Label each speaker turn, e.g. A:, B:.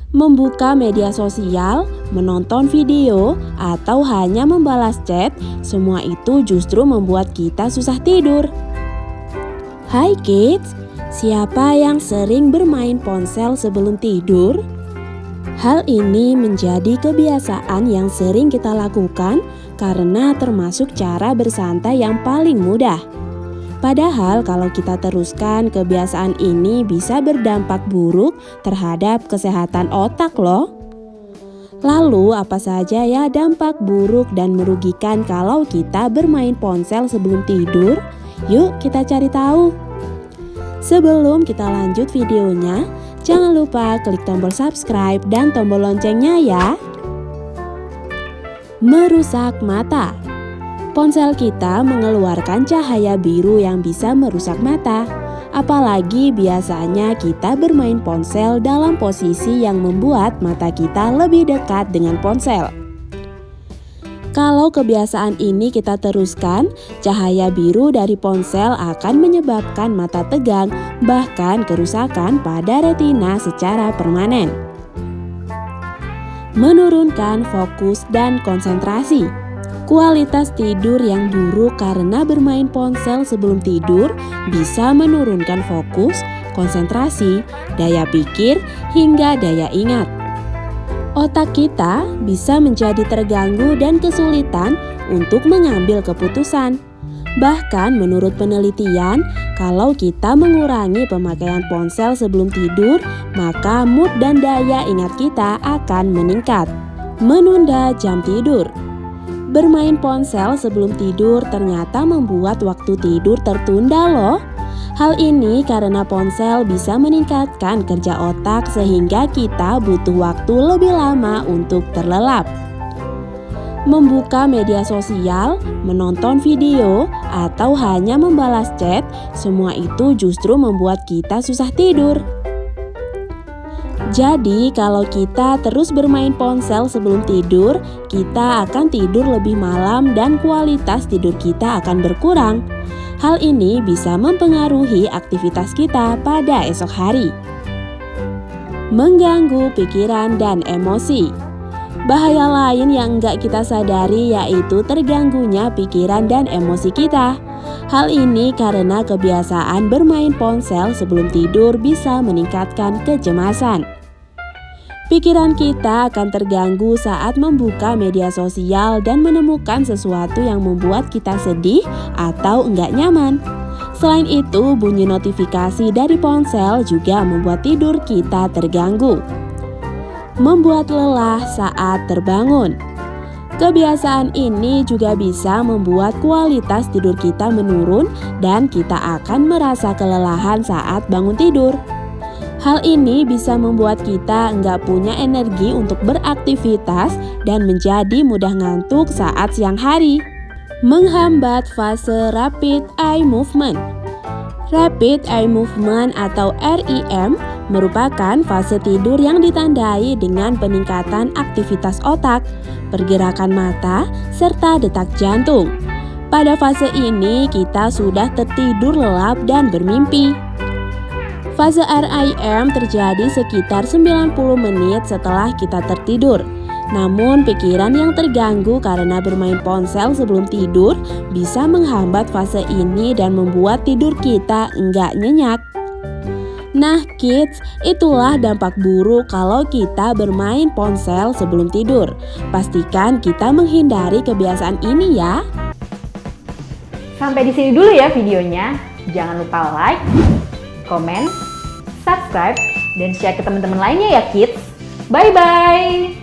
A: Membuka media sosial, menonton video, atau hanya membalas chat, semua itu justru membuat kita susah tidur. Hai kids, siapa yang sering bermain ponsel sebelum tidur? Hal ini menjadi kebiasaan yang sering kita lakukan karena termasuk cara bersantai yang paling mudah. Padahal kalau kita teruskan, kebiasaan ini bisa berdampak buruk terhadap kesehatan otak loh. Lalu apa saja ya dampak buruk dan merugikan kalau kita bermain ponsel sebelum tidur? Yuk kita cari tahu. Sebelum kita lanjut videonya, jangan lupa klik tombol subscribe dan tombol loncengnya ya. Merusak mata. Ponsel kita mengeluarkan cahaya biru yang bisa merusak mata. Apalagi biasanya kita bermain ponsel dalam posisi yang membuat mata kita lebih dekat dengan ponsel. Kalau kebiasaan ini kita teruskan, cahaya biru dari ponsel akan menyebabkan mata tegang, bahkan kerusakan pada retina secara permanen. Menurunkan fokus dan konsentrasi. Kualitas tidur yang buruk karena bermain ponsel sebelum tidur bisa menurunkan fokus, konsentrasi, daya pikir, hingga daya ingat. Otak kita bisa menjadi terganggu dan kesulitan untuk mengambil keputusan. Bahkan menurut penelitian, kalau kita mengurangi pemakaian ponsel sebelum tidur, maka mood dan daya ingat kita akan meningkat. Menunda jam tidur. Bermain ponsel sebelum tidur ternyata membuat waktu tidur tertunda loh. Hal ini karena ponsel bisa meningkatkan kerja otak sehingga kita butuh waktu lebih lama untuk terlelap. Membuka media sosial, menonton video, atau hanya membalas chat, semua itu justru membuat kita susah tidur. Jadi kalau kita terus bermain ponsel sebelum tidur, kita akan tidur lebih malam dan kualitas tidur kita akan berkurang. Hal ini bisa mempengaruhi aktivitas kita pada esok hari. Mengganggu pikiran dan emosi. Bahaya lain yang enggak kita sadari yaitu terganggunya pikiran dan emosi kita. Hal ini karena kebiasaan bermain ponsel sebelum tidur bisa meningkatkan kecemasan. Pikiran kita akan terganggu saat membuka media sosial dan menemukan sesuatu yang membuat kita sedih atau enggak nyaman. Selain itu, bunyi notifikasi dari ponsel juga membuat tidur kita terganggu. Membuat lelah saat terbangun. Kebiasaan ini juga bisa membuat kualitas tidur kita menurun dan kita akan merasa kelelahan saat bangun tidur. Hal ini bisa membuat kita nggak punya energi untuk beraktivitas dan menjadi mudah ngantuk saat siang hari. Menghambat fase Rapid Eye Movement. Rapid Eye Movement atau REM merupakan fase tidur yang ditandai dengan peningkatan aktivitas otak, pergerakan mata, serta detak jantung. Pada fase ini kita sudah tertidur lelap dan bermimpi. Fase REM terjadi sekitar 90 menit setelah kita tertidur. Namun pikiran yang terganggu karena bermain ponsel sebelum tidur bisa menghambat fase ini dan membuat tidur kita enggak nyenyak. Nah kids, itulah dampak buruk kalau kita bermain ponsel sebelum tidur. Pastikan kita menghindari kebiasaan ini ya.
B: Sampai di sini dulu ya videonya. Jangan lupa like, komen, subscribe, dan share ke teman-teman lainnya ya kids. Bye-bye!